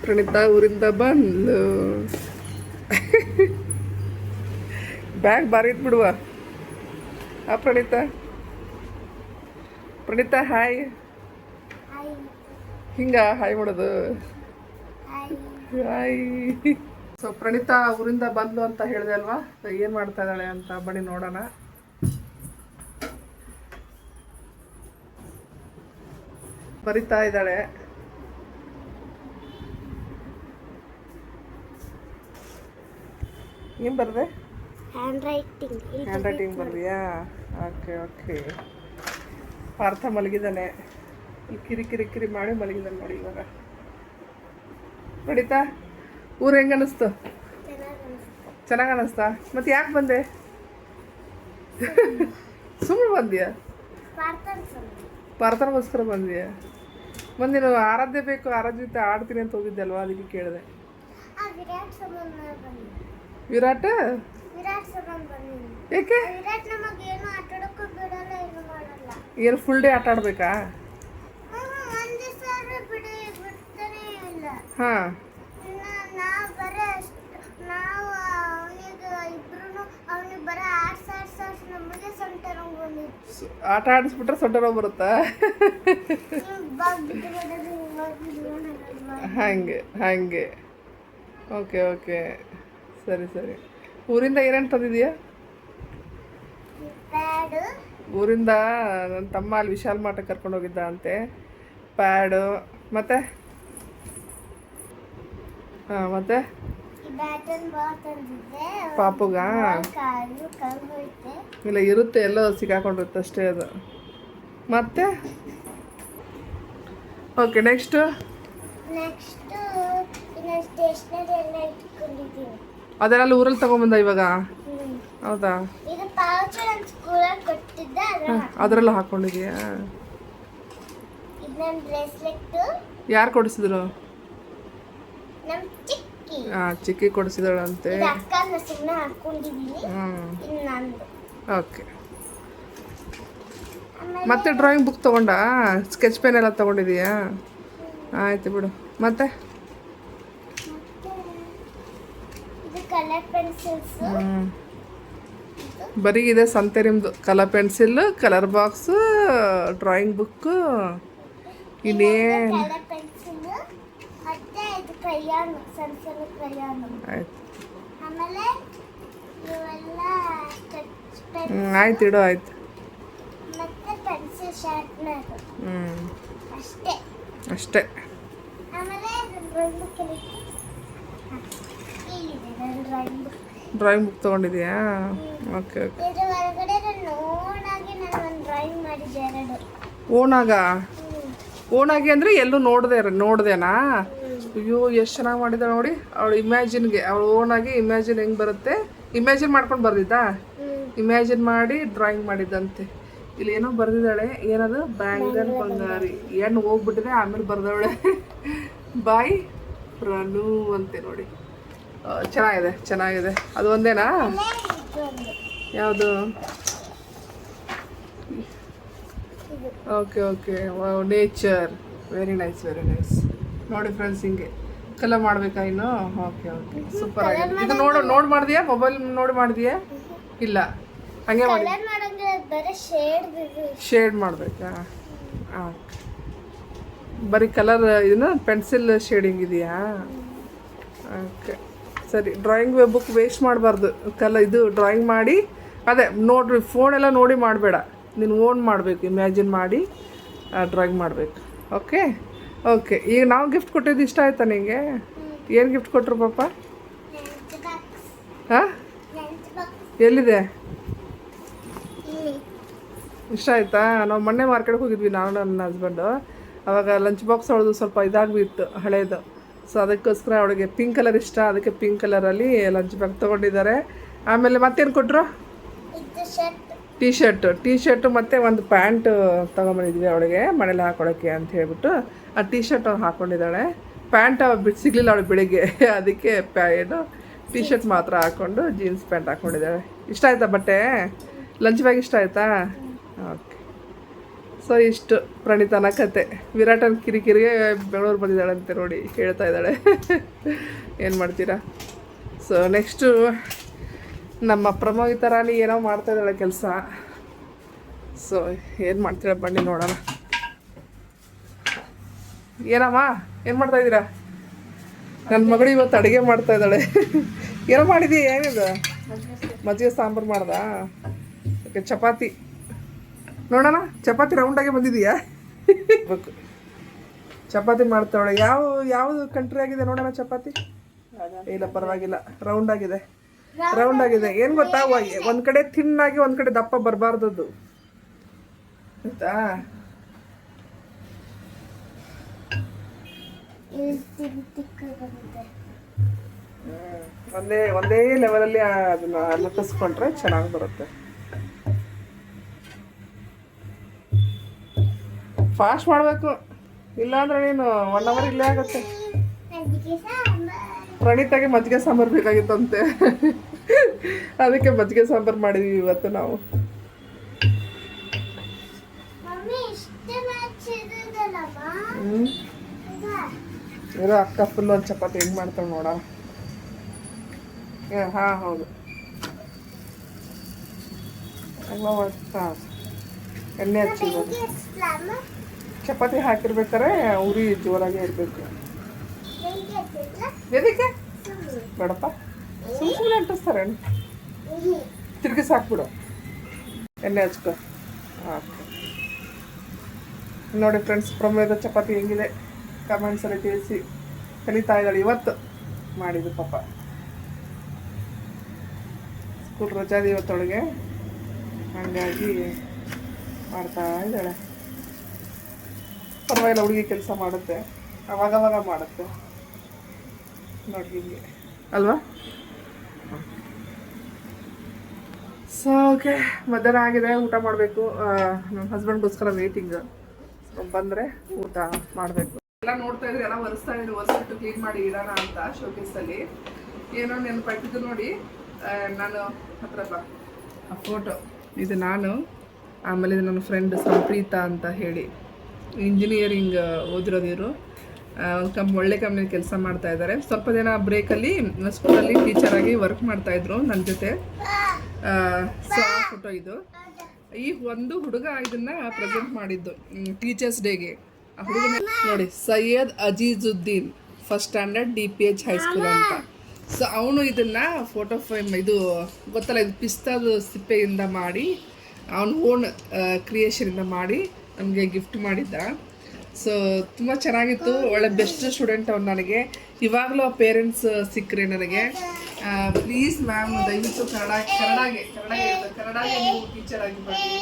ಪ್ರಣೀತಾ ಊರಿಂದ ಬಂದ್ಲು. ಬ್ಯಾಗ್ ಬಾರಿ ಇತ್ತು ಬಿಡುವ. ಪ್ರಣೀತಾ ಪ್ರಣೀತಾ ಹಾಯ್. ಹಿಂಗ ಹಾಯ್ ಮಾಡೋದು. ಹಾಯ್. ಸೊ ಪ್ರಣೀತಾ ಊರಿಂದ ಬಂದ್ಲು ಅಂತ ಹೇಳಿದೆ ಅಲ್ವಾ, ಏನು ಮಾಡ್ತಾ ಇದ್ದಾಳೆ ಅಂತ ಬನ್ನಿ ನೋಡೋಣ. ಬರಿತಾ ಇದ್ದಾಳೆ. ಏನು ಬರ್ದೆ? ಹ್ಯಾಂಡ್ ರೈಟಿಂಗ್ ಬರ್ದಿಯಾ? Okay okay. ಪಾರ್ಥ ಮಲಗಿದ್ದಾನೆ. ಕಿರಿ ಮಾಡಿ ಮಲಗಿದ್ದಾನೆ ನೋಡಿ ಇವಾಗ. ಪ್ರಣೀತಾ ಊರು ಹೆಂಗೆ ಅನ್ನಿಸ್ತು? ಚೆನ್ನಾಗಿ ಅನ್ನಿಸ್ತಾ? ಮತ್ತೆ ಯಾಕೆ ಬಂದೆ? ಸುಮ್ಮನೆ ಬಂದ್ಯಾ? ಪಾರ್ಥನಿಗೋಸ್ಕರ ಬಂದ್ಯಾ? ನೀನು ಆರಾಧ್ಯ ಬೇಕು, ಆರಾಧ್ಯ ಜೊತೆ ಆಡ್ತೀನಿ ಅಂತ ಹೋಗಿದ್ದೆ ಅಲ್ವಾ, ಅದಕ್ಕೆ ಕೇಳಿದೆ. ವಿರಾಟ್ ಯಾಕೆ? ಏನು ಫುಲ್ ಡೇ ಆಟ ಆಡ್ಬೇಕಾ? ಹಾಂ. ಆಟ ಆಡಿಸ್ಬಿಟ್ರೆ ಸೊಂಟ ನೋವು ಬರುತ್ತಾ? ಹಾಗೆ. ಓಕೆ ಓಕೆ, ಸರಿ. ಊರಿಂದ ಏನೇನು ತಂದಿದೀಯಾ? ಊರಿಂದ ನನ್ನ ತಮ್ಮ ಅಲ್ಲಿ ವಿಶಾಲ್ ಮಾರ್ಟ್ ಕರ್ಕೊಂಡು ಹೋಗಿದ್ದ ಅಂತೆ. ಪ್ಯಾಡು ಮತ್ತೆ ಮತ್ತೆ ಪಾಪುಗ ಇಲ್ಲ ಇರುತ್ತೆ, ಎಲ್ಲೋ ಸಿಕ್ಕಾಕೊಂಡಿರುತ್ತೆ ಅಷ್ಟೇ ಅದು. ಮತ್ತೆ ಓಕೆ, ನೆಕ್ಸ್ಟ್ ಅದೆಲ್ಲ ಊರಲ್ಲಿ ತಗೊಂಬಂದ ಇವಾಗ? ಹೌದಾ, ಅದರಲ್ಲೂ ಹಾಕೊಂಡಿದ್ಯಾ? ಯಾರು ಕೊಡಿಸಿದ್ರು? ಚಿಕ್ಕಿ ಕೊಡಿಸಿದಳಂತೆ. ಓಕೆ. ಮತ್ತೆ ಡ್ರಾಯಿಂಗ್ ಬುಕ್ ತಗೊಂಡಾ? ಸ್ಕೆಚ್ ಪೆನ್ ಎಲ್ಲ ತಗೊಂಡಿದೀಯಾ? ಆಯ್ತು ಬಿಡು. ಮತ್ತೆ ಬರೀ ಇದೆ ಸಂತೆ ನಿಮ್ಮದು. Colour pencil, colour box, drawing book, ಇನ್ನೇನು? ಆಯ್ತು ಇಡು, ಆಯ್ತು. ಅಷ್ಟೇ. ಡ್ರಾಯಿಂಗ್ ಬುಕ್ ತೊಗೊಂಡಿದ್ಯಾ? Okay okay. ಓನಾಗಿ ಅಂದರೆ ಎಲ್ಲೂ ನೋಡ್ದೇನಾ? ಅಯ್ಯೋ ಎಷ್ಟು ಚೆನ್ನಾಗಿ ಮಾಡಿದ್ದಾಳೆ ನೋಡಿ. ಅವಳು ಇಮ್ಯಾಜಿನ್ಗೆ, ಅವಳು ಓನಾಗಿ ಇಮ್ಯಾಜಿನ್ ಹೆಂಗೆ ಬರುತ್ತೆ, ಇಮ್ಯಾಜಿನ್ ಮಾಡ್ಕೊಂಡು ಬರ್ದಿದ್ದಾ? ಇಮ್ಯಾಜಿನ್ ಮಾಡಿ ಡ್ರಾಯಿಂಗ್ ಮಾಡಿದ್ದಂತೆ. ಇಲ್ಲಿ ಏನೋ ಬರ್ದಿದ್ದಾಳೆ, ಏನದು? ಬ್ಯಾಂಗಲ್ ಬಂಗಾರಿ ಹೆಣ್ಣು ಹೋಗ್ಬಿಟ್ಟಿದೆ. ಆಮೇಲೆ ಬರ್ದವಳೆ ಬಾಯ್ ಪ್ರನು ಅಂತೆ ನೋಡಿ. ಚೆನ್ನಾಗಿದೆ. ಅದು ಒಂದೇನಾ? ಯಾವುದು? ಓಕೆ. ನೇಚರ್. Very nice. ನೋಡಿ ಫ್ರೆಂಡ್ಸ್, ಹಿಂಗೆ ಕಲರ್ ಮಾಡಬೇಕಾ ಇನ್ನು? ಓಕೆ ಸೂಪರ್ ಆಗಿದೆ. ಇದು ನೋಡಿ ಮಾಡಿದ್ಯಾ? ಮೊಬೈಲ್ ನೋಡಿ ಮಾಡಿದ್ಯಾ? ಇಲ್ಲ, ಹಂಗೆ ಮಾಡಿ ಶೇಡ್ ಮಾಡಬೇಕಾ? ಓಕೆ. ಬರೀ ಕಲರ್ ಇದನ್ನು ಪೆನ್ಸಿಲ್ ಶೇಡಿಂಗ್ ಇದೆಯಾ? ಓಕೆ ಸರಿ. ಡ್ರಾಯಿಂಗ್ ಬುಕ್ ವೇಸ್ಟ್ ಮಾಡಬಾರ್ದು. ಇದು ಡ್ರಾಯಿಂಗ್ ಮಾಡಿ ಅದೇ ನೋಡ್ರಿ, ಫೋನೆಲ್ಲ ನೋಡಿ ಮಾಡಬೇಡ, ನೀನು ಓನ್ ಮಾಡಬೇಕು. ಇಮ್ಯಾಜಿನ್ ಮಾಡಿ ಡ್ರಾಯಿಂಗ್ ಮಾಡಬೇಕು. ಓಕೆ. ಈಗ ನಾವು ಗಿಫ್ಟ್ ಕೊಟ್ಟಿದ್ದು ಇಷ್ಟ ಆಯ್ತಾ ನಿಮಗೆ? ಏನು ಗಿಫ್ಟ್ ಕೊಟ್ಟರು ಪಾಪ? ಹಾಂ, ಎಲ್ಲಿದೆ? ಇಷ್ಟ ಆಯ್ತಾ? ನಾವು ಮೊನ್ನೆ ಮಾರ್ಕೆಟ್ಗೆ ಹೋಗಿದ್ವಿ, ನಾನು ನನ್ನ ಹಸ್ಬೆಂಡು. ಆವಾಗ ಲಂಚ್ ಬಾಕ್ಸ್ ಅವಳದು ಸ್ವಲ್ಪ ಇದಾಗಿತ್ತು, ಹಳೇದು. ಸೊ ಅದಕ್ಕೋಸ್ಕರ ಅವಳಿಗೆ ಪಿಂಕ್ ಕಲರ್ ಇಷ್ಟ, ಅದಕ್ಕೆ ಪಿಂಕ್ ಕಲರಲ್ಲಿ ಲಂಚ್ ಬ್ಯಾಗ್ ತೊಗೊಂಡಿದ್ದಾರೆ. ಆಮೇಲೆ ಮತ್ತೇನು ಕೊಟ್ಟರು? ಟೀ ಶರ್ಟು ಮತ್ತು ಒಂದು ಪ್ಯಾಂಟ್ ತೊಗೊಂಬಂದಿದ್ವಿ ಅವಳಿಗೆ ಮನೇಲಿ ಹಾಕೊಳ್ಳೋಕ್ಕೆ ಅಂತ ಹೇಳ್ಬಿಟ್ಟು. ಆ ಟೀ ಶರ್ಟ್ ಅವ್ರು ಹಾಕ್ಕೊಂಡಿದ್ದಾಳೆ. ಪ್ಯಾಂಟ್ ಸಿಗಲಿಲ್ಲ ಅವಳು ಬೆಳಿಗ್ಗೆ, ಅದಕ್ಕೆ ಟೀ ಶರ್ಟ್ ಮಾತ್ರ ಹಾಕ್ಕೊಂಡು ಜೀನ್ಸ್ ಪ್ಯಾಂಟ್ ಹಾಕ್ಕೊಂಡಿದ್ದಾಳೆ. ಇಷ್ಟ ಆಯ್ತಾ ಬಟ್ಟೆ? ಲಂಚ್ ಬ್ಯಾಗ್ ಇಷ್ಟ ಆಯ್ತಾ? ಓಕೆ. ಸೊ ಇಷ್ಟು ಪ್ರಣೀತನ ಕತೆ. ವಿರಾಟನ ಕಿರಿಕಿರಿಗೆ ಬೆಂಗಳೂರು ಬಂದಿದ್ದಾಳಂತೆ ನೋಡಿ, ಹೇಳ್ತಾ ಇದ್ದಾಳೆ. ಏನು ಮಾಡ್ತೀರಾ? ಸೊ ನೆಕ್ಸ್ಟು ನಮ್ಮ ಪ್ರಮೋದಿತ ರಾಣಿ ಏನೋ ಮಾಡ್ತಾ ಇದ್ದಾಳೆ ಕೆಲಸ. ಸೊ ಏನು ಮಾಡ್ತೀರಾ ಬನ್ನಿ ನೋಡೋಣ. ಏನಮ್ಮ ಏನು ಮಾಡ್ತಾ ಇದ್ದೀರಾ? ನನ್ನ ಮಗಳು ಇವತ್ತು ಅಡುಗೆ ಮಾಡ್ತಾ ಇದ್ದಾಳೆ. ಏನೋ ಮಾಡಿದೀಯ? ಏನಿದು? ಮಜ್ಜಿಗೆ ಸಾಂಬಾರು ಮಾಡ್ದಾ? ಓಕೆ, ಚಪಾತಿ ನೋಡೋಣ. ಚಪಾತಿ ರೌಂಡಾಗೆ ಬಂದಿದೀಯಾ? ಚಪಾತಿ ಮಾಡ್ತಾವಳೆ. ಯಾವುದು ಕಂಟ್ರಿ ಆಗಿದೆ ನೋಡೋಣ ಚಪಾತಿ. ಇಲ್ಲ ಪರವಾಗಿಲ್ಲ, ರೌಂಡ್ ಆಗಿದೆ. ಏನು ಗೊತ್ತಾ, ಒಂದು ಕಡೆ ತಿನ್ನಾಗಿ ಒಂದು ಕಡೆ ದಪ್ಪ ಬರಬಾರ್ದದ್ದು ಆಯ್ತಾ? ಒಂದೇ ಲೆವೆಲಲ್ಲಿ ಅದನ್ನ ಲಟ್ಟಿಸ್ಕೊಂಡ್ರೆ ಚೆನ್ನಾಗಿ ಬರುತ್ತೆ. ಫಾಸ್ಟ್ ಮಾಡಬೇಕು, ಇಲ್ಲಾಂದ್ರೆ ನೀನು 1 hour ಇಲ್ಲೇ ಆಗುತ್ತೆ. ಪ್ರಣೀತಾಗೆ ಮಜ್ಜಿಗೆ ಸಾಂಬಾರು ಬೇಕಾಗಿತ್ತಂತೆ, ಅದಕ್ಕೆ ಮಜ್ಜಿಗೆ ಸಾಂಬಾರು ಮಾಡಿದ್ವಿ ಇವತ್ತು ನಾವು. ಇರೋ ಅಕ್ಕ ಫುಲ್ ಒಂದು ಚಪಾತಿ ಹೆಂಗೆ ಮಾಡ್ತಾಳೆ ನೋಡೋಣ. ಹಾಂ ಹೌದು, ಹಾಂ ಎಣ್ಣೆ ಹಚ್ಚಿರ್ಬೋದು. ಚಪಾತಿ ಹಾಕಿರ್ಬೇಕಾರೆ ಉರಿ ಜೋರಾಗಿ ಇರಬೇಕು. ಎದಕ್ಕೆ ಬೇಡಪ್ಪ, ಸುಮ್ಮನೆ ಅಂಟಿಸ್ತಾರೆ. ತಿರುಗಿ ಸಾಕ್ಬಿಡು, ಎಣ್ಣೆ ಹಚ್ಕೊ. ನೋಡಿ ಫ್ರೆಂಡ್ಸ್, ಪ್ರಮೇಯದ ಚಪಾತಿ ಹೆಂಗಿದೆ ಕಮೆಂಟ್ಸಲ್ಲಿ ತಿಳಿಸಿ. ಕಲಿತಾ ಇದ್ದಾಳೆ, ಇವತ್ತು ಮಾಡಿದ್ದು ಪಾಪ. ಸ್ಕೂಲ್ ರಜಾದ ಇವತ್ತೊಳಗೆ, ಹಾಗಾಗಿ ಮಾಡ್ತಾ ಇದ್ದಾಳೆ. ಪರವಾಗಿಲ್ಲ, ಹುಡುಗಿ ಕೆಲಸ ಮಾಡುತ್ತೆ, ಅವಾಗವಾಗ ಮಾಡುತ್ತೆ ನೋಡಿ, ಹೀಗೆ ಅಲ್ವಾ? ಸೊ ಓಕೆ, ಮಧ್ಯಾಹ್ನ ಆಗಿದೆ, ಊಟ ಮಾಡಬೇಕು. ನಮ್ಮ ಹಸ್ಬೆಂಡ್ಗೋಸ್ಕರ ವೇಟಿಂಗ್. ಬಂದರೆ ಊಟ ಮಾಡಬೇಕು. ಎಲ್ಲ ನೋಡ್ತಾ ಇದ್ರಿ, ಎಲ್ಲ ಒರೆಸ್ತಾ ಇದ್ರು, ಒರೆಸ್ಬಿಟ್ಟು ಕ್ಲೀನ್ ಮಾಡಿ ಇಡೋಣ ಅಂತ ಶೋಕೇಸಲ್ಲಿ. ಏನೋ ನೆನಪಾಯ್ತಿದ್ದು ನೋಡಿ. ನಾನು ಹತ್ರ ಆ ಫೋಟೋ ಇದು ನಾನು, ಆಮೇಲೆ ಇದು ನನ್ನ ಫ್ರೆಂಡ್ ಸಂಪ್ರೀತಾ ಅಂತ ಹೇಳಿ, ಇಂಜಿನಿಯರಿಂಗ್ ಓದಿರೋದು ಇವರು. ಒಳ್ಳೆ ಕಂಪ್ನಿ ಕೆಲಸ ಮಾಡ್ತಾ ಇದ್ದಾರೆ. ಸ್ವಲ್ಪ ದಿನ ಬ್ರೇಕಲ್ಲಿ ಸ್ಕೂಲಲ್ಲಿ ಟೀಚರಾಗಿ ವರ್ಕ್ ಮಾಡ್ತಾಯಿದ್ರು ನನ್ನ ಜೊತೆ. ಸೊ ಆ ಫೋಟೋ ಇದು. ಈ ಒಂದು ಹುಡುಗ ಇದನ್ನ ಪ್ರೆಸೆಂಟ್ ಮಾಡಿದ್ದು ಟೀಚರ್ಸ್ ಡೇಗೆ. ಆ ಹುಡುಗನ ನೋಡಿ, Syed Azizuddin, first standard DPH high school ಅಂತ. ಸೊ ಅವನು ಇದನ್ನ ಫೋಟೋ ಫ್ರೇಮ್, ಇದು ಗೊತ್ತಲ್ಲ, ಇದು ಪಿಸ್ತಾದ ಸಿಪ್ಪೆಯಿಂದ ಮಾಡಿ ಅವನ ಓನ್ ಕ್ರಿಯೇಷನಿಂದ ಮಾಡಿ ನಮಗೆ ಗಿಫ್ಟ್ ಮಾಡಿದ್ದ. ಸೊ ತುಂಬ ಚೆನ್ನಾಗಿತ್ತು. ಒಳ್ಳೆ ಬೆಸ್ಟ್ ಸ್ಟೂಡೆಂಟ್ ಅವ್ನು ನನಗೆ. ಇವಾಗಲೂ ಪೇರೆಂಟ್ಸ್ ಸಿಕ್ಕರೆ ನನಗೆ, ಪ್ಲೀಸ್ ಮ್ಯಾಮ್ ದಯವಿಟ್ಟು ಕನ್ನಡಗೆ ನೀವು ಟೀಚರ್ ಆಗಿ ಬನ್ನಿ,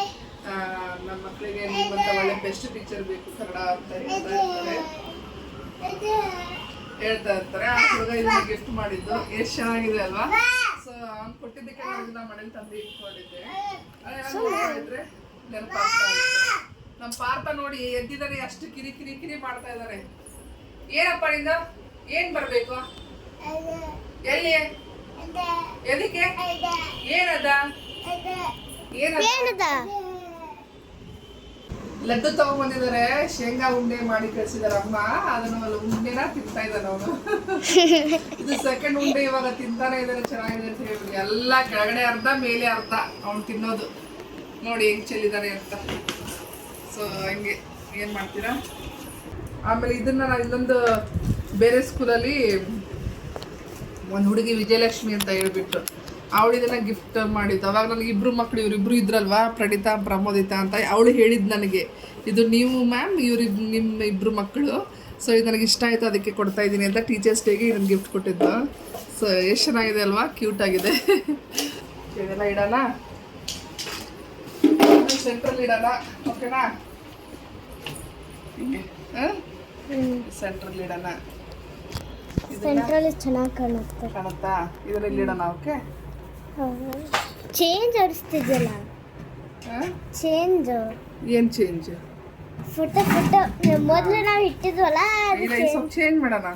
ನಮ್ಮ ಮಕ್ಕಳಿಗೆ ನಿಮ್ಮಂಥ ಒಳ್ಳೆ ಬೆಸ್ಟ್ ಟೀಚರ್ ಬೇಕು ಕನ್ನಡ ಅಂತ ಹೇಳ್ತಾ ಇರ್ತಾರೆ. ಆ ಹುಡುಗ ಇದನ್ನ ಗಿಫ್ಟ್ ಮಾಡಿದ್ದು ಎಷ್ಟು ಚೆನ್ನಾಗಿದೆ ಅಲ್ವಾ? ಸೊ ಅವ್ನು ಕೊಟ್ಟಿದ್ದಕ್ಕೆ ನಾನು ಇದನ್ನ ಮನೇಲಿ ತಂದು ಇಟ್ಕೊಂಡಿದ್ದೆ. ಮಾಡಿದ್ರೆ ನೆನಪಾಗ್ತಾ ಇತ್ತು. ನಮ್ಮ ಪಾರ್ಥ ನೋಡಿ ಎದ್ದಿದ್ದಾರೆ, ಅಷ್ಟು ಕಿರಿ ಮಾಡ್ತಾ ಇದ್ದಾರೆ. ಏನಪ್ಪ ನಿಂದ ಏನ್ ಬರ್ಬೇಕು? ಎಲ್ಲಿ? ಎದಕ್ಕೆ? ಏನದ? ಲಡ್ಡು ತಗೊಂಡ್ಬಂದಿದ್ದಾರೆ, ಶೇಂಗಾ ಉಂಡೆ ಮಾಡಿ ಕಳ್ಸಿದಾರೆ ಅಮ್ಮ. ಅದನ್ನು ಉಂಡೆನ ತಿಂತಾ ಇದ್ದಾನೆ ಅವನು. ಇದು ಸೆಕೆಂಡ್ ಉಂಡೆ ಇವಾಗ ತಿಂತಾನೆ ಇದ್ದಾರೆ. ಚೆನ್ನಾಗಿದೆ ಅಂತ ಹೇಳ್ಬಿಡಿ. ಎಲ್ಲ ಕೆಳಗಡೆ ಅರ್ಧ ಮೇಲೆ ಅರ್ಧ ಅವ್ನು ತಿನ್ನೋದು ನೋಡಿ ಹೆಂಗ್ ಚೆಲ್ಲಿದ್ದಾನೆ ಅಂತ. ಸೊ ಹಂಗೆ ಏನು ಮಾಡ್ತೀರಾ? ಆಮೇಲೆ ಇದನ್ನು ನಾನು ಇನ್ನೊಂದು ಬೇರೆ ಸ್ಕೂಲಲ್ಲಿ ಒಂದು ಹುಡುಗಿ ವಿಜಯಲಕ್ಷ್ಮಿ ಅಂತ ಹೇಳ್ಬಿಟ್ಟು ಅವಳು ಇದನ್ನು ಗಿಫ್ಟ್ ಮಾಡಿದ್ದು. ಅವಾಗ ನನಗೆ ಇಬ್ಬರು ಮಕ್ಕಳು, ಇವರಿಬ್ಬರು ಇದ್ರಲ್ವಾ, ಪ್ರಣೀತಾ ಪ್ರಮೋದಿತಾ ಅಂತ. ಅವಳು ಹೇಳಿದ್ದು ನನಗೆ, ಇದು ನೀವು ಮ್ಯಾಮ್, ನಿಮ್ಮ ಇಬ್ಬರು ಮಕ್ಕಳು. ಸೊ ಇದು ನನಗೆ ಇಷ್ಟ ಆಯಿತು, ಅದಕ್ಕೆ ಕೊಡ್ತಾ ಇದ್ದೀನಿ ಅಂತ ಟೀಚರ್ಸ್ ಡೇಗೆ ಇದನ್ನು ಗಿಫ್ಟ್ ಕೊಟ್ಟಿದ್ದು. ಸೊ ಎಷ್ಟು ಚೆನ್ನಾಗಿದೆ ಅಲ್ವಾ? ಕ್ಯೂಟ್ ಆಗಿದೆ. ಇದೆಲ್ಲ ಇಡೋಣ, ಸೆಂಟ್ರಲ್ಲಿ ಇಡೋಣ, ಓಕೆನಾ? ಸೆಂಟ್ರಲ್ಲಿ ಇಡೋಣ. ಸೆಂಟ್ರಲ್ಲಿ ಚೆನ್ನಾಗಿ ಕಾಣುತ್ತಾ? ಇದರಲ್ಲಿ ಇಡೋಣ. ಓಕೆ, ಚೇಂಜ್ ಆಡಿಸ್ತಿದ್ಯಲ್ಲ. ಚೇಂಜ್ ಏನು ಚೇಂಜ್? ಫೋಟೋ ಮೊದಲು ನಾವು ಇಟ್ಟಿದ್ವಲ್ಲ, ಇಲ್ಲ ಸ್ವಲ್ಪ ಚೇಂಜ್ ಮಾಡೋಣ.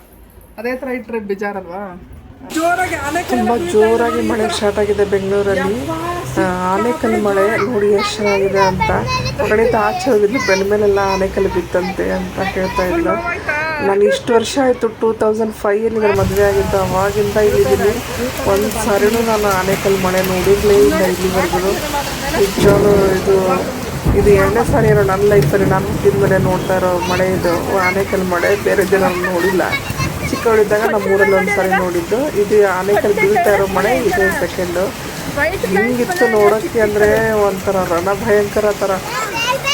ಅದೇ ಥರ ಇಟ್ಟರೆ ಬೇಜಾರಲ್ವಾ? ಜೋರಾಗಿ ಮಳೆ ಸ್ಟಾರ್ಟ್ ಆಗಿದೆ ಬೆಂಗಳೂರಲ್ಲಿ. ಆನೆಕಲ್ಲು ಮಳೆ ನೋಡಿ ಎಷ್ಟು ಚೆನ್ನಾಗಿದೆ ಅಂತ. ಖಂಡಿತ ಆಚೆ ಹೋಗಿದ್ಲು, ಬೆನ್ನ ಮೇಲೆಲ್ಲ ಆನೆಕಲ್ಲು ಬಿತ್ತಂತೆ ಅಂತ ಹೇಳ್ತಾ ಇದ್ಲು. ನಾನು ಇಷ್ಟು ವರ್ಷ ಆಯಿತು, 2005 ನಾನು ಮದುವೆ ಆಗಿದ್ದು, ಅವಾಗಿಂದ ಇಲ್ಲಿದ್ದೀನಿ. ಒಂದು ಸಾರಿನೂ ನಾನು ಆನೆಕಲ್ಲು ಮಳೆ ನೋಡಿರಲೇ ಇಲ್ಲ ಇಲ್ಲಿವರೆಗೂ. ನಿಜವಾಗ್ಲೂ ಇದು 2ನೇ ಸಾರಿ ಏನೋ ನನ್ನ ಲೈಫಲ್ಲಿ ನಾನು ಹುಟ್ಟಿದ ಮೇಲೆ ನೋಡ್ತಾ ಇರೋ ಮಳೆ ಇದು, ಆನೆಕಲ್ಲು ಮಳೆ. ಬೇರೆ ದಿನ ನೋಡಿಲ್ಲ. ಚಿಕ್ಕವಳಿದ್ದಾಗ ನಮ್ಮ ಊರಲ್ಲಿ ಒಂದು ಸಾರಿ ನೋಡಿದ್ದು. ಇದು ಆನೆಕಲ್ಲು ಬೀಳ್ತಾ ಇರೋ ಮಳೆ ಇದೇ ಸೆಕೆಂಡು. ಹಿಂಗಿತ್ತು ನೋಡೋಕ್ಕೆ ಅಂದರೆ ಒಂಥರ ರಣಭಯಂಕರ ಥರ.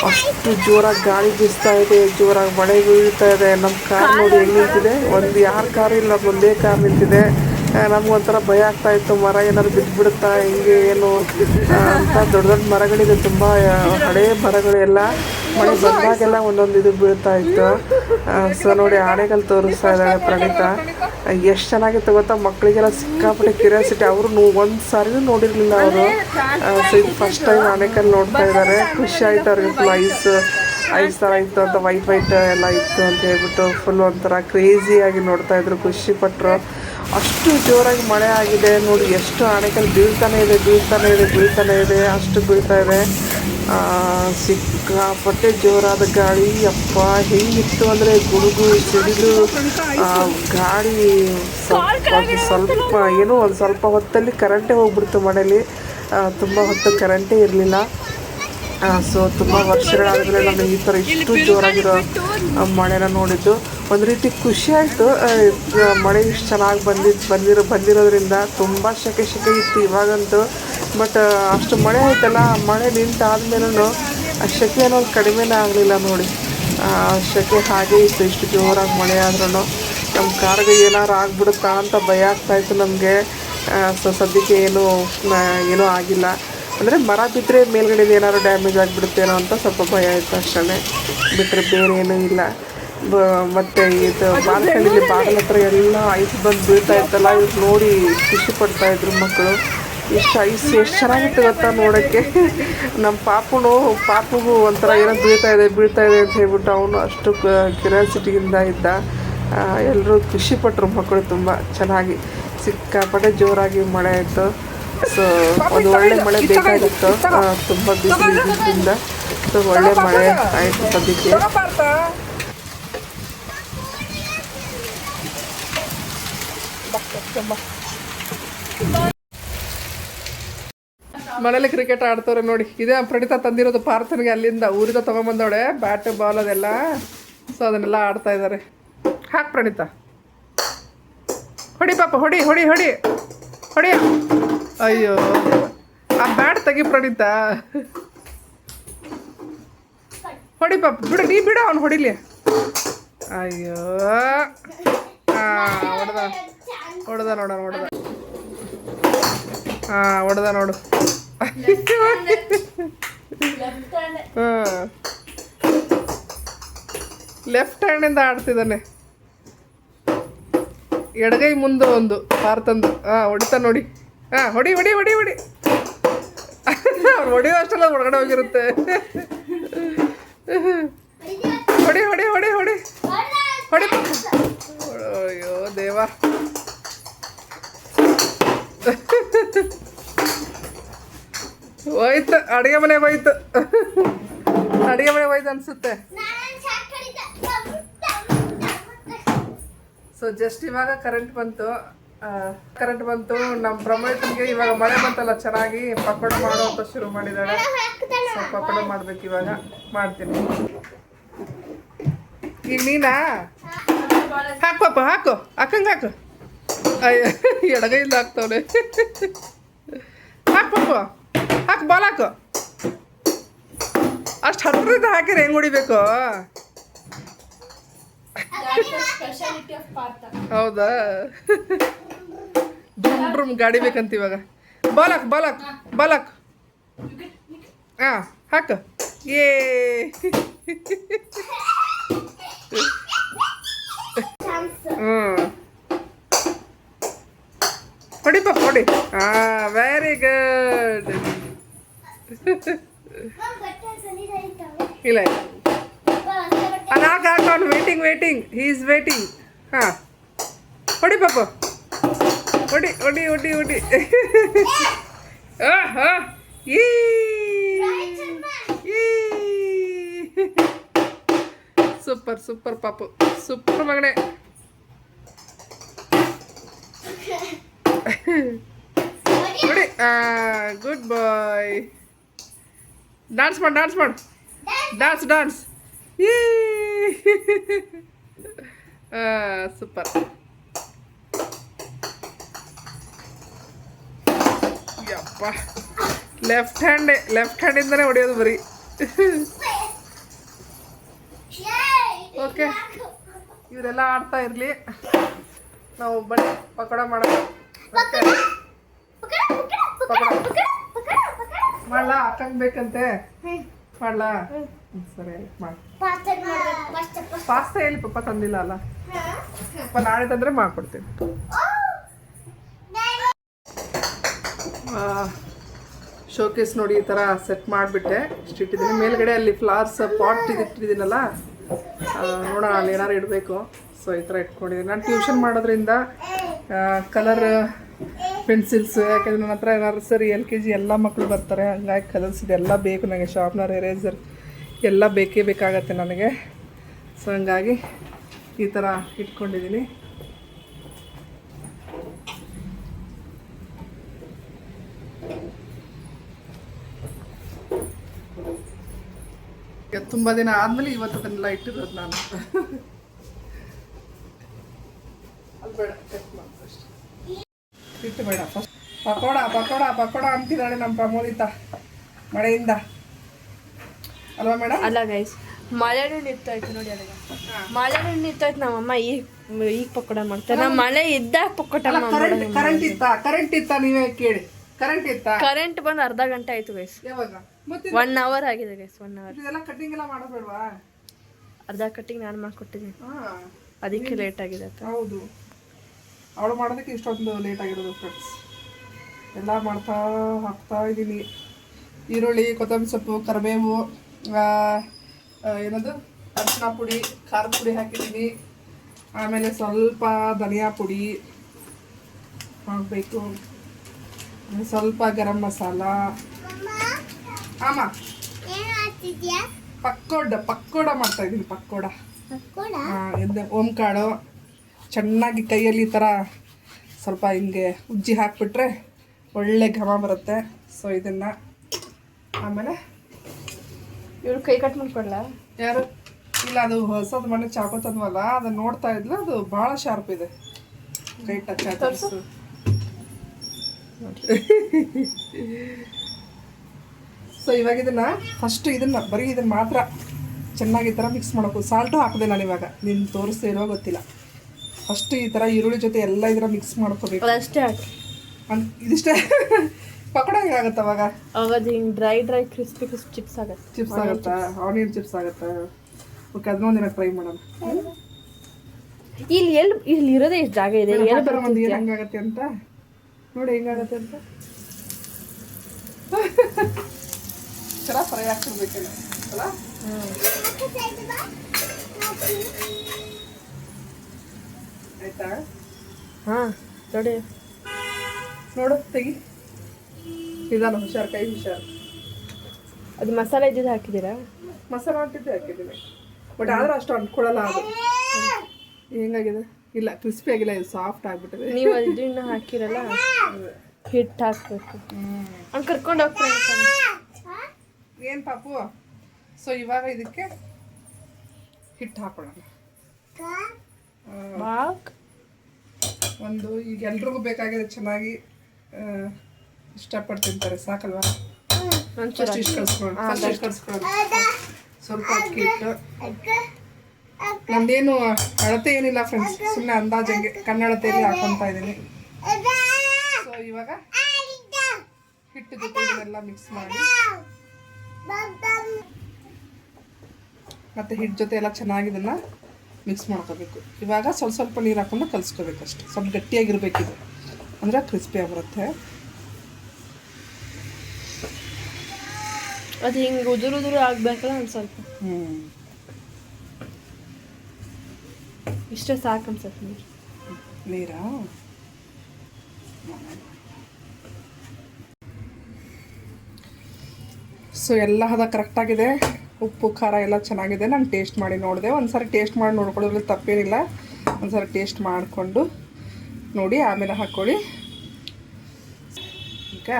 ಅಷ್ಟು ಜೋರಾಗಿ ಗಾಳಿ ಬೀಸ್ತಾ ಇದೆ, ಜೋರಾಗಿ ಮಳೆ ಬೀಳ್ತಾ ಇದೆ. ನಮ್ಮ ಕಾರ್ ನೋಡಿ ಹೆಂಗೆ ನಿಂತಿದೆ, ಒಂದು ಯಾರ ಕಾರ್ ಇಲ್ಲ, ಒಂದೇ ಕಾರ್ ನಿಂತಿದೆ. ನಮಗೊಂಥರ ಭಯ ಆಗ್ತಾ ಇತ್ತು, ಮರ ಏನಾದ್ರು ಬಿದ್ದುಬಿಡುತ್ತಾ ಹಿಂಗೆ ಏನು ಅಂತ. ದೊಡ್ಡ ದೊಡ್ಡ ಮರಗಳಿದೆ, ತುಂಬ ಹಳೇ ಮರಗಳೆಲ್ಲ. ಮಳೆ ಬಂದಾಗೆಲ್ಲ ಒಂದೊಂದು ಇದು ಬೀಳ್ತಾ ಇತ್ತು. ಸೊ ನೋಡಿ ಆನೆಕಲ್ಲು ತೋರಿಸ್ತಾ ಇದ್ದಾಳೆ ಪ್ರಣೀತಾ. ಎಷ್ಟು ಚೆನ್ನಾಗಿತ್ತು ಗೊತ್ತಾ, ಮಕ್ಕಳಿಗೆಲ್ಲ ಸಿಕ್ಕಾಪಟ್ಟೆ ಕ್ಯೂರಿಯಾಸಿಟಿ. ಅವರು ಒಂದು ಸಾರಿನೂ ನೋಡಿರಲಿಲ್ಲ ಅವರು. ಸೊ ಇದು ಫಸ್ಟ್ ಟೈಮ್ ಆನೆಕಲ್ಲು ನೋಡ್ತಾ ಇದ್ದಾರೆ. ಖುಷಿ ಆಯ್ತು ಅವ್ರಿಗೆ. ಫುಲ್ ಐಸ್ ಥರ ಇತ್ತು ಅಂತ, ವೈಟ್ ಎಲ್ಲ ಇತ್ತು ಅಂತ ಹೇಳ್ಬಿಟ್ಟು ಫುಲ್ ಒಂಥರ ಕ್ರೇಜಿಯಾಗಿ ನೋಡ್ತಾಯಿದ್ರು, ಖುಷಿಪಟ್ಟರು. ಅಷ್ಟು ಜೋರಾಗಿ ಮಳೆ ಆಗಿದೆ ನೋಡಿ. ಎಷ್ಟು ಆನೆಕಲ್ಲು ಬೀಳ್ತಾನೆ ಇದೆ, ಅಷ್ಟು ಬೀಳ್ತಾ ಇದೆ. ಸಿಕ್ಕಾಪಟ್ಟೆ ಜೋರಾದ ಗಾಳಿ. ಅಪ್ಪ ಹೆಂಗಿತ್ತು ಅಂದರೆ ಗುಡುಗು ಸಿಡಿಲು, ಗಾಳಿ ಸ್ವಲ್ಪ ಏನೋ ಒಂದು ಸ್ವಲ್ಪ ಹೊತ್ತಲ್ಲಿ ಕರೆಂಟೇ ಹೋಗ್ಬಿಡ್ತು ಮನೇಲಿ. ತುಂಬ ಹೊತ್ತು ಕರೆಂಟೇ ಇರಲಿಲ್ಲ. ಸೊ ತುಂಬ ವರ್ಷಗಳಾದಮೇಲೆ ನಾನು ಈ ಥರ ಇಷ್ಟು ಜೋರಾಗಿರೋ ಮಳೆನ ನೋಡಿದ್ದು. ಒಂದು ರೀತಿ ಖುಷಿ ಆಯಿತು, ಮಳೆ ಇಷ್ಟು ಚೆನ್ನಾಗಿ ಬಂದಿರೋದ್ರಿಂದ. ತುಂಬ ಸೆಕೆ ಇತ್ತು ಇವಾಗಂತೂ. ಬಟ್ ಅಷ್ಟು ಮಳೆ ಆಯ್ತಲ್ಲ, ಮಳೆ ನಿಂತಾದ್ಮೇಲೂ ಆ ಸೆಕೆ ಅನ್ನೋದು ಕಡಿಮೆನೇ ಆಗಲಿಲ್ಲ ನೋಡಿ. ಸೆಕೆ ಹಾಗೇ ಇತ್ತು. ಇಷ್ಟು ಜೋರಾಗಿ ಮಳೆ ಆದ್ರೂ ನಮ್ಮ ಕಾರ್ಗೆ ಏನಾರು ಆಗ್ಬಿಡುತ್ತಾ ಅಂತ ಭಯ ಆಗ್ತಾಯಿತ್ತು ನಮಗೆ. ಸೊ ಸದ್ಯಕ್ಕೆ ಏನೂ ಆಗಿಲ್ಲ. ಅಂದರೆ ಮರ ಬಿದ್ದರೆ ಮೇಲ್ಗಡೆದು ಏನಾದ್ರು ಡ್ಯಾಮೇಜ್ ಆಗಿಬಿಡುತ್ತೇನೋ ಅಂತ ಸ್ವಲ್ಪ ಭಯ ಆಯಿತು ಅಷ್ಟೇ. ಬಿಟ್ಟರೆ ಬೇರೆ ಏನೂ ಇಲ್ಲ. ಮತ್ತು ಇದು ಬಾಲ್ಕನಿಲಿ ಬಾಗಿಲ ಹತ್ರ ಎಲ್ಲ ಐಸ್ ಬಂದು ಬೀಳ್ತಾ ಇತ್ತಲ್ಲ, ಇವ್ರು ನೋಡಿ ಖುಷಿ ಪಡ್ತಾಯಿದ್ರು ಮಕ್ಕಳು. ಎಷ್ಟು ಚೆನ್ನಾಗಿತ್ತು ಗೊತ್ತಾ ನೋಡೋಕ್ಕೆ. ನಮ್ಮ ಪಾಪುಗೂ ಒಂಥರ ಏನೋ ಬೀಳ್ತಾ ಇದೆ ಅಂತ ಹೇಳ್ಬಿಟ್ಟು ಅವನು ಅಷ್ಟು ಕ್ಯೂರಿಯಾಸಿಟಿಯಿಂದ ಇದ್ದ. ಎಲ್ಲರೂ ಖುಷಿಪಟ್ಟರು ಮಕ್ಕಳು. ತುಂಬ ಚೆನ್ನಾಗಿ ಸಿಕ್ಕಾಪಟ್ಟೆ ಜೋರಾಗಿ ಮಳೆ ಆಯಿತು. ಸೊ ಒಂದು ಒಳ್ಳೆ ಮಳೆ ಬೇಕಾಗಿತ್ತು, ತುಂಬ ಬಿಸಿಲಿದ್ದರಿಂದ. ಸೊ ಒಳ್ಳೆ ಮಳೆ ಆಯಿತು ಸದ್ಯಕ್ಕೆ. ಮನೇಲಿ ಕ್ರಿಕೆಟ್ ಆಡ್ತವ್ರೆ ನೋಡಿ. ಇದೇ ಪ್ರಣೀತಾ ತಂದಿರೋದು ಪಾರ್ಥನಿಗೆ, ಅಲ್ಲಿಂದ ಊರಿಂದ ತೊಗೊಂಬಂದವಳೆ ಬ್ಯಾಟ್ ಬಾಲ್ ಅದೆಲ್ಲ. ಸೊ ಅದನ್ನೆಲ್ಲ ಆಡ್ತಾ ಇದ್ದಾರೆ. ಹಾಕ್ ಪ್ರಣೀತಾ, ಹೊಡಿ ಪಾಪ, ಹೊಡಿ. ಅಯ್ಯೋ, ಆ ಬ್ಯಾಟ್ ತೆಗಿ ಪ್ರಣೀತಾ. ಹೊಡಿ ಪಾಪ, ಬಿಡು ಅವ್ನು ಹೊಡಿಲಿ. ಅಯ್ಯೋ, ಹೊಡೆದ ನೋಡು. ಲೆಫ್ಟ್ ಹ್ಯಾಂಡಿಂದ ಆಡ್ತಿದ್ದಾನೆ. ಎಡಗೈ ಮುಂದೆ ಒಂದು ಪಾರ್ಥಂದು. ಹೊಡಿತಾ ನೋಡಿ. ಹೊಡಿ. ಅವ್ರು ಹೊಡಿಯೋ ಅಷ್ಟೆಲ್ಲ ಹೊರಗಡೆ ಹೋಗಿರುತ್ತೆ. ಹೊಡಿ. ಅಯ್ಯೋ ದೇವ. ಹೋಯ್ತು, ಅಡುಗೆ ಮನೆಗೆ ಹೋಯ್ತು ಅನಿಸುತ್ತೆ. ಸೊ ಜಸ್ಟ್ ಇವಾಗ ಕರೆಂಟ್ ಬಂತು. ನಮ್ಮ ಪ್ರಮೋಟನ್ಗೆ ಇವಾಗ ಮಳೆ ಬಂತಲ್ಲ, ಚೆನ್ನಾಗಿ ಪಕೋಡ ಮಾಡೋ ಅಂತ ಶುರು ಮಾಡಿದ್ದಾಳೆ. ಸೊ ಪಕೋಡ ಮಾಡ್ಬೇಕು ಇವಾಗ, ಮಾಡ್ತೀನಿ. ಈಗ ನೀನಾ ಹಾಕು ಪಾಪ, ಹಾಕು ಅಕ್ಕಂಗೆ ಹಾಕು. ಅಯ್ಯ, ಎಡಗೈಯಿಂದ ಹಾಕ್ತವಳೆ. ಹಾಕು ಪಾಪ, ಹಾಕು, ಬಾಲ್ ಹಾಕು. ಅಷ್ಟು ಹತ್ತಿರದಿಂದ ಹಾಕಿದ್ರೆ ಹೆಂಗೆ ಹೊಡಿಬೇಕು? ಹೌದಾ? ಡ್ರಮ್ ಗಾಡಿ ಬೇಕಂತ ಇವಾಗ. ಬಾಲ್ ಹಾಕು. ಹಾಕು. ಏ ಹೊಡಿ ಪಾಪ, ಹೊಡಿ. Very good. ಇಲ್ಲ ಅವ್ನು ವೇಟಿಂಗ್ ಹಿ ಈಸ್ ವೇಟಿಂಗ್. ಹೊಡಿ ಪಾಪ, ಹೊಡಿ. ಈ ಸೂಪರ್ ಸೂಪರ್ ಪಾಪು, ಸೂಪರ್ ಮಗನೇ. ನೋಡಿ, ಗುಡ್ ಬಾಯ್. ಡಾನ್ಸ್ ಮಾಡು, ಡಾನ್ಸ್ ಮಾಡು, ಡಾನ್ಸ್ ಡಾನ್ಸ್. ಈ ಸೂಪರ್. ಯಪ್ಪ, ಲೆಫ್ಟ್ ಹ್ಯಾಂಡಿಂದನೇ ಹೊಡೆಯೋದು ಬರೀ. ಓಕೆ, ಇವರೆಲ್ಲ ಆಡ್ತಾ ಇರಲಿ, ನಾವು ಬನ್ನಿ ಪಕೋಡ ಮಾಡೋಣ. ಮಾಡ್ಲಾ? ಅಕ್ಕಂಗೆ ಬೇಕಂತೆ, ಮಾಡ್ಲಾ? ಸರಿ ಮಾಡಿ. ಪಾಸ್ತಾ ಹೇಳಿ, ಪಪ್ಪ ತಂದಿಲ್ಲ ಅಲ್ಲ, ಪಪ್ಪ ನಾಳೆ ತಂದರೆ ಮಾಡ್ಕೊಡ್ತೀನಿ. ಶೋಕೇಸ್ ನೋಡಿ ಈ ಥರ ಸೆಟ್ ಮಾಡಿಬಿಟ್ಟೆ, ಇಷ್ಟಿಟ್ಟಿದ್ದೀನಿ. ಮೇಲ್ಗಡೆ ಅಲ್ಲಿ ಫ್ಲವರ್ಸ್ ಪಾಟ್ ಇಟ್ಟಿದ್ದೀನಲ್ಲ, ನೋಡೋಣ ಅಲ್ಲಿ ಏನಾರು ಇಡಬೇಕು. ಸೊ ಈ ಥರ ಇಟ್ಕೊಂಡಿದ್ದೀನಿ. ನಾನು ಟ್ಯೂಷನ್ ಮಾಡೋದ್ರಿಂದ ಕಲರ್ ಪೆನ್ಸಿಲ್ಸ್, ಯಾಕೆಂದರೆ ನನ್ನ ಹತ್ರ ಏನಾದ್ರು ಸರಿ LKG ಎಲ್ಲ ಮಕ್ಕಳು ಬರ್ತಾರೆ, ಹಂಗಾಗಿ ಕಲರ್ಸ್ ಇದೆಲ್ಲ ಬೇಕು ನನಗೆ. ಶಾರ್ಪ್ನರ್, ಎರೇಸರ್ ಎಲ್ಲ ಬೇಕೇ ಬೇಕಾಗತ್ತೆ ನನಗೆ. ಸೊ ಹಂಗಾಗಿ ಈ ಥರ ಇಟ್ಕೊಂಡಿದ್ದೀನಿ. ತುಂಬ ದಿನ ಆದಮೇಲೆ ಇವತ್ತು ಅದನ್ನೆಲ್ಲ ಇಟ್ಟಿರೋದು ನಾನು. ಅದು ಬೇಡ, ಇಟ್ಟು ಬೇಡ. ಫಸ್ಟ್ ಪಕೋಡ ಪಕೋಡ ಪಕೋಡ ಅಂತಿದ್ದಾಳೆ ನಮ್ಮ ಪ್ರಮೋದಿತ ಮಳೆಯಿಂದ, ಅಲ್ವಾ ಮೇಡಮ್? ಅಲ್ಲ ಗೈಸ್, ಮಳೆನೂ ನಿಂತೋಯ್ತು ನೋಡಿ. ಅದಾಗ ಮಳೆನೂ ನಿಂತೋಯ್ತು, ನಮ್ಮಮ್ಮ ಈಗ ಪಕೋಡ ಮಾಡ್ತಾರೆ. ನಮ್ಮ ಮಳೆ ಇದ್ದಾಗ ಪಕೋಡ. ಕರೆಂಟ್ ಇತ್ತ ನೀವೇ ಕೇಳಿ. ಕರೆಂಟ್ ಬಂದು ಅರ್ಧ ಗಂಟೆ ಆಯ್ತು ಗೈಸ್. ಯಾವಾಗ? 1 hour ಆಗಿದೆ ಗೈಸ್. 1 hour. ಇದೆಲ್ಲ ಕಟ್ಟಿಂಗ್ ಎಲ್ಲ ಮಾಡೋಬೇಡವಾ? ಅರ್ಧ ಕಟ್ಟಿಂಗ್ ನಾನು ಮಾಡ್ಕೊಟ್ಟಿದ್ದೀನಿ, ಅದಕ್ಕೆ ಲೇಟ್ ಆಗಿದೆ. ಹೌದು, ಅವಳು ಮಾಡೋದಕ್ಕೆ ಇಷ್ಟೊಂದು ಲೇಟ್ ಆಗಿರೋದು ಫ್ರೆಂಡ್ಸ್. ಎಲ್ಲ ಹಾಕ್ತಾ ಇದ್ದೀನಿ. ಈರುಳ್ಳಿ, ಕೊತ್ತಂಬರಿ ಸೊಪ್ಪು, ಕರಿಬೇವು, ಏನದು ಅರಿಶಿನ ಪುಡಿ, ಖಾರದ ಪುಡಿ ಹಾಕಿದ್ದೀನಿ. ಆಮೇಲೆ ಸ್ವಲ್ಪ ಧನಿಯಾ ಪುಡಿ ಹಾಕಬೇಕು, ಸ್ವಲ್ಪ ಗರಂ ಮಸಾಲ. ಪಕ್ಕೋಡ ಮಾಡ್ತಾ ಇದ್ದೀನಿ. ಪಕ್ಕೋಡ ಓಂಕಾಳು ಚೆನ್ನಾಗಿ ಕೈಯಲ್ಲಿ ಈ ಥರ ಸ್ವಲ್ಪ ಹಿಂಗೆ ಉಜ್ಜಿ ಹಾಕ್ಬಿಟ್ರೆ ಒಳ್ಳೆ ಘಮ ಬರುತ್ತೆ. ಸೊ ಇದನ್ನು ಆಮೇಲೆ ಇವ್ರು ಕೈ ಕಟ್ ಮಾಡ್ಕೊಡ್ಲ? ಯಾರು? ಇಲ್ಲ, ಅದು ಹೊಸದು ಮನೆ ಚಾಕು ತಂದ್ವಲ್ಲ, ಅದನ್ನು ನೋಡ್ತಾ ಇದ್ಲ, ಅದು ಭಾಳ ಶಾರ್ಪ್ ಇದೆ. ಕೈ ಟಚ್ ಆಯ್ತು. ಸೊ ಇವಾಗ ಇದನ್ನು ಫಸ್ಟ್ ಬರೀ ಇದನ್ನು ಮಾತ್ರ ಚೆನ್ನಾಗಿ ಈ ಥರ ಮಿಕ್ಸ್ ಮಾಡೋಕು. ಸಾಲ್ಟು ಹಾಕಿದೆ ನಾನು ಇವಾಗ, ನೀನು ತೋರಿಸ್ದೇ ಇರೋ ಗೊತ್ತಿಲ್ಲ. ಫಸ್ಟ್ ಈ ಥರ ಈರುಳ್ಳಿ ಜೊತೆ ಎಲ್ಲ ಇದರ ಮಿಕ್ಸ್ ಮಾಡ್ಕೋಬೇಕು. ಅಷ್ಟೇ ಹಾಕಿ ಇದಿಷ್ಟೇ. ಪಕೋಡ ಹೇಗಾಗತ್ತೆ ಅವಾಗ? ಅವಾಗ ಹಿಂಗೆ ಡ್ರೈ ಕ್ರಿಸ್ಪಿ ಚಿಪ್ಸ್ ಆಗುತ್ತೆ. ಚಿಪ್ಸ್ ಆಗುತ್ತಾ? ಆನಿಯನ್ ಚಿಪ್ಸ್ ಆಗುತ್ತೆ. ಓಕೆ, ಅದನ್ನೊಂದಿನ ಟ್ರೈ ಮಾಡೋಣ. ಇಲ್ಲಿ ಇರೋದೇ ಇಷ್ಟು ಜಾಗ ಇದೆ. ಒಂದು ಏನು ಹೆಂಗಾಗತ್ತೆ ಅಂತ ನೋಡಿ, ಹೆಂಗಾಗತ್ತೆ ಅಂತ. ಚೆನ್ನಾಗಿ ಫ್ರೈ ಹಾಕ್ತಿರ್ಬೇಕಲ್ಲ ಅಲ್ಲ? ಆಯ್ತಾ? ಹಾಂ, ನೋಡಿ ನೋಡು, ತೆಗಿ. ನಿಧಾನ, ಹುಷಾರು, ಕೈ ಹುಷಾರು. ಅದು ಮಸಾಲೆ ಇದ್ದಿದ್ದು ಹಾಕಿದ್ದೀರಾ? ಮಸಾಲ ಹಾಕಿದ್ದೀನಿ, ಬಟ್ ಆದ್ರೆ ಅಷ್ಟು ಅಂಟ್ಕೊಳ್ಳಲ್ಲ. ಅದು ಹೆಂಗಾಗಿದೆ? ಇಲ್ಲ, ಕ್ರಿಸ್ಪಿ ಆಗಿಲ್ಲ, ಇದು ಸಾಫ್ಟ್ ಆಗಿಬಿಟ್ಟಿದೆ. ನೀವು ಇದನ್ನ ಹಾಕಿರಲ್ಲ, ಹಿಟ್ಟು ಹಾಕ್ಬೇಕು. ಹಂಗೆ ಕರ್ಕೊಂಡು ಹೋಗ್ತಾರೆ. ಏನು ಪಾಪು? ಸೊ ಇವಾಗ ಇದಕ್ಕೆ ಹಿಟ್ಟು ಹಾಕೊಳ್ಳೋಣ. ಒಂದು ಈಗ ಎಲ್ರಿಗೂ ಬೇಕಾಗಿದೆ, ಚೆನ್ನಾಗಿ ಇಷ್ಟಪಟ್ಟು ತಿಂತಾರೆ. ಸಾಕಲ್ವಾ? ಇಷ್ಟು ಕಳಿಸ್ಕೊಳ್ಳೋಣ. ಸ್ವಲ್ಪ ಅಕ್ಕಿ ಹಿಟ್ಟು. ನಮ್ದೇನು ಅಳತೆ ಏನಿಲ್ಲ ಫ್ರೆಂಡ್ಸ್, ಸುಮ್ಮನೆ ಅಂದಾಜಂಗೆ ಕನ್ನಡತೆಯಲ್ಲಿ ಹಾಕೊತಾ ಇದ್ದೀನಿ. ಸೊ ಇವಾಗ ಹಿಟ್ಟು ಜೊತೆ ಇದನ್ನೆಲ್ಲ ಮಿಕ್ಸ್ ಮಾಡಿ, ಮತ್ತು ಹಿಟ್ಟು ಜೊತೆ ಎಲ್ಲ ಚೆನ್ನಾಗಿ ಇದನ್ನು ಮಿಕ್ಸ್ ಮಾಡ್ಕೋಬೇಕು. ಇವಾಗ ಸ್ವಲ್ಪ ನೀರು ಹಾಕೊಂಡು ಕಲಿಸ್ಕೋಬೇಕು ಅಷ್ಟೆ. ಸ್ವಲ್ಪ ಗಟ್ಟಿಯಾಗಿರ್ಬೇಕಿದು, ಅಂದರೆ ಕ್ರಿಸ್ಪಿ ಆಗಿರುತ್ತೆ. ಅದು ಹಿಂಗೆ ಉದುರು ಆಗಬೇಕಲ್ಲ ಒಂದು ಸ್ವಲ್ಪ. ಇಷ್ಟೇ ಸಾಕು ಅನ್ಸತ್ತೆ ನೀರಾ? ಸೊ ಎಲ್ಲ ಹದ ಕರೆಕ್ಟಾಗಿದೆ, ಉಪ್ಪು ಖಾರ ಎಲ್ಲ ಚೆನ್ನಾಗಿದೆ. ನಾನು ಟೇಸ್ಟ್ ಮಾಡಿ ನೋಡಿದೆ. ಒಂದು ಸಾರಿ ಟೇಸ್ಟ್ ಮಾಡಿ ನೋಡ್ಕೊಳ್ಳೋದ್ರಲ್ಲಿ ತಪ್ಪೇನಿಲ್ಲ. ಒಂದು ಸಾರಿ ಟೇಸ್ಟ್ ಮಾಡಿಕೊಂಡು ನೋಡಿ ಆಮೇಲೆ ಹಾಕ್ಕೊಳ್ಳಿ. ಈಗ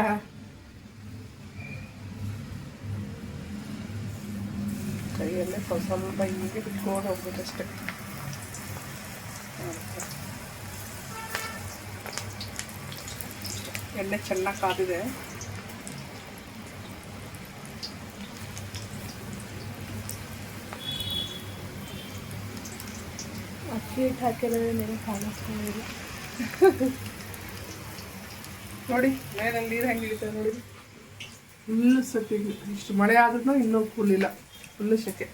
ಕೈಯಲ್ಲೇ ಸ್ವಲ್ಪ ಹೀಗೆ ಬಿಟ್ಕೊಂಡು ಹೋಗ್ಬೇಕಷ್ಟೆ. ಎಣ್ಣೆ ಚೆನ್ನಾಗಿ ಕಾದಿದೆ. ಅಕ್ಕಿ ಹಿಟ್ಟು ಹಾಕಿರೋದ್ರೆ ನೀರು ಕಾಣಿಸ್ಕೊಂಡಿಲ್ಲ ನೋಡಿ ಮೇನಲ್ಲಿ ನೀರು ಹೆಂಗೆ ಇಳಿತದೆ ನೋಡಿ. ಫುಲ್ಲು ಸತಿ ಇಷ್ಟು ಮಳೆ ಆದ್ರೂ ಇನ್ನೂ ಫುಲ್ ಇಲ್ಲ, ಫುಲ್ಲು ಸೆಕೆ.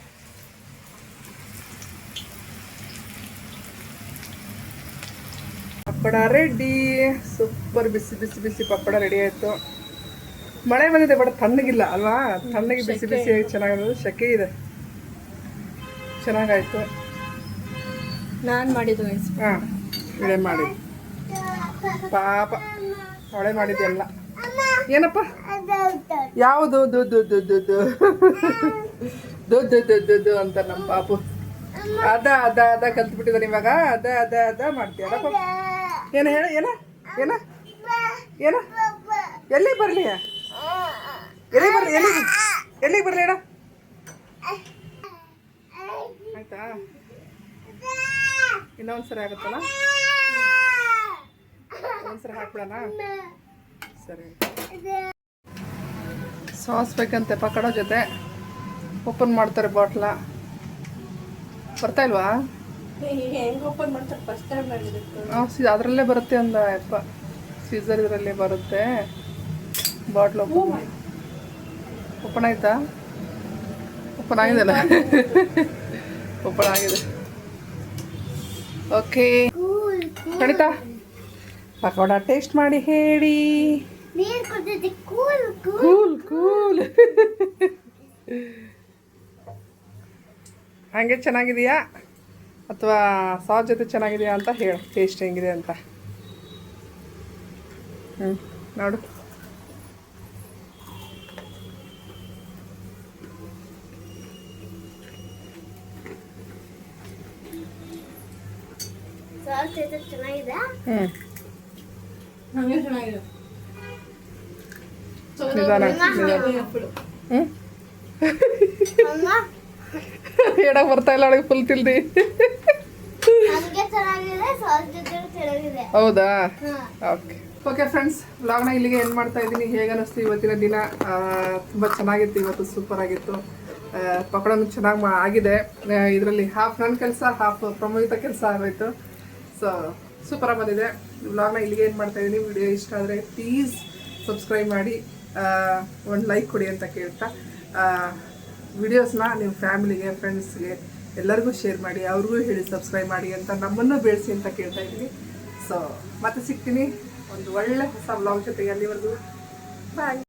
ಪಪ್ಪಡ ರೆಡಿ. ಸೂಪರ್ ಬಿಸಿ ಬಿಸಿ ಬಿಸಿ ಪಪ್ಪಡ ರೆಡಿ ಆಯಿತು. ಮಳೆ ಬಂದಿದೆ ಬಟ್ ತಣ್ಣಗಿಲ್ಲ ಅಲ್ವಾ, ತಣ್ಣಗೆ ಬಿಸಿ ಬಿಸಿ ಚೆನ್ನಾಗಿರೋದು. ಸೆಕೆ ಇದೆ, ಚೆನ್ನಾಗಾಯ್ತು. ನಾನು ಮಾಡಿದ್ದು ಹಾಂ ಇಳೆ ಮಾಡಿ ಪಾಪ ಅವಳೆ ಮಾಡಿದ್ದೆಲ್ಲ. ಏನಪ್ಪ ಯಾವುದು ದು ಅಂತ ನಮ್ಮ ಪಾಪು ಅದ ಅದ ಅದ ಕಲ್ತ್ಬಿಟ್ಟಿದ್ದಾನೆ ಇವಾಗ. ಅದ ಅದ ಅದ ಮಾಡ್ತೀಯಲ್ಲ. ಏನು ಹೇಳ ಏನ ಏನ ಏನ ಎಲ್ಲಿಗೆ ಬರಲಿ, ಎಲ್ಲಿಗೆ ಬರಲಿ, ಎಲ್ಲಿಗೆ ಬರಲಿ ಹೇಳ. ಆಯ್ತಾ, ಇನ್ನೊಂದ್ಸರಿ ಆಗುತ್ತಲ್ಲ, ಒಂದ್ಸರಿ ಹಾಕ್ಬಿಡೋಣ. ಸರಿ, ಸಾಸ್ ಬೇಕಂತೆ ಪಕೋಡ ಜೊತೆ. ಓಪನ್ ಮಾಡ್ತಾರೆ ಬಾಟ್ಲ. ಬರ್ತಾ ಇಲ್ವಾ? ಹೆಂಗೆ ಓಪನ್ ಮಾಡ್ತಾರೆ ಫಸ್ಟ್ ಟೈಮ್ ಮಾಡಿದ್ದು. ಅದರಲ್ಲೇ ಬರುತ್ತೆ ಅಂದ ಯಪ್ಪ. ಸೀಸರ್ ಇದರಲ್ಲೇ ಬರುತ್ತೆ. ಬಾಟ್ಲ್ ಓಪನ್ ಆಯ್ತಾ? ಓಪನ್ ಆಗಿದೆಲ್ಲ. ಓಪನ್ ಆಗಿದೆ. ಓಕೆ ಖಂಡಿತಾ ಪಕೋಡ ಟೇಸ್ಟ್ ಮಾಡಿ ಹೇಳಿ. ಕೂಲ್ ಕೂಲ್ ಹಾಗೆ ಚೆನ್ನಾಗಿದೆಯಾ ಅಥವಾ ಸಾಸ್ ಜೊತೆ ಚೆನ್ನಾಗಿದೆಯಾ ಅಂತ ಹೇಳು, ಟೇಸ್ಟ್ ಹೆಂಗಿದೆ ಅಂತ. ನೋಡು. ಚೆನ್ನಾಗಿದೆ. ಹಂಗೆ ಚೆನ್ನಾಗಿದೆ. ನಿಧಾನ ಹೇಳಕ್ ಬರ್ತಾ ಇಲ್ಲ ಅವಳಿಗೆ ಫುಲ್ ತಿಳ್ದಿ. ಹೌದಾ? ಓಕೆ ಓಕೆ ಫ್ರೆಂಡ್ಸ್, ವ್ಲಾಗ್ನ ಇಲ್ಲಿಗೆ ಎಂಡ್ ಮಾಡ್ತಾ ಇದ್ದೀನಿ. ಹೇಗೆ ಅನ್ನಿಸ್ತು ಇವತ್ತಿನ ದಿನ? ತುಂಬ ಚೆನ್ನಾಗಿತ್ತು ಇವತ್ತು, ಸೂಪರ್ ಆಗಿತ್ತು. ಪಕೋಡನೂ ಚೆನ್ನಾಗಿ ಆಗಿದೆ. ಇದರಲ್ಲಿ ಹಾಫ್ ನನ್ನ ಕೆಲಸ, ಹಾಫ್ ಪ್ರಮೋದಿತ ಕೆಲಸ ಆಗೋಯ್ತು. ಸೊ ಸೂಪರಾಗಿ ಬಂದಿದೆ. ವ್ಲಾಗ್ನ ಇಲ್ಲಿಗೆ ಏನು ಮಾಡ್ತಾ ಇದ್ದೀನಿ. ವಿಡಿಯೋ ಇಷ್ಟ ಆದರೆ ಪ್ಲೀಸ್ ಸಬ್ಸ್ಕ್ರೈಬ್ ಮಾಡಿ, ಒಂದು ಲೈಕ್ ಕೊಡಿ ಅಂತ ಕೇಳ್ತಾ, ವಿಡಿಯೋಸ್ನ ನಿಮ್ಮ ಫ್ಯಾಮಿಲಿಗೆ, ಫ್ರೆಂಡ್ಸ್ಗೆ ಎಲ್ಲರಿಗೂ ಶೇರ್ ಮಾಡಿ, ಅವ್ರಿಗೂ ಹೇಳಿ ಸಬ್ಸ್ಕ್ರೈಬ್ ಮಾಡಿ ಅಂತ, ನಮ್ಮನ್ನು ಬೆಳೆಸಿ ಅಂತ ಕೇಳ್ತಾ ಇದ್ದೀನಿ. ಸೊ ಮತ್ತೆ ಸಿಗ್ತೀನಿ ಒಂದು ಒಳ್ಳೆ ಹೊಸ ವ್ಲಾಗ್ ಜೊತೆಗೆ. ಅಲ್ಲಿವರೆಗೂ ಬಾಯ್.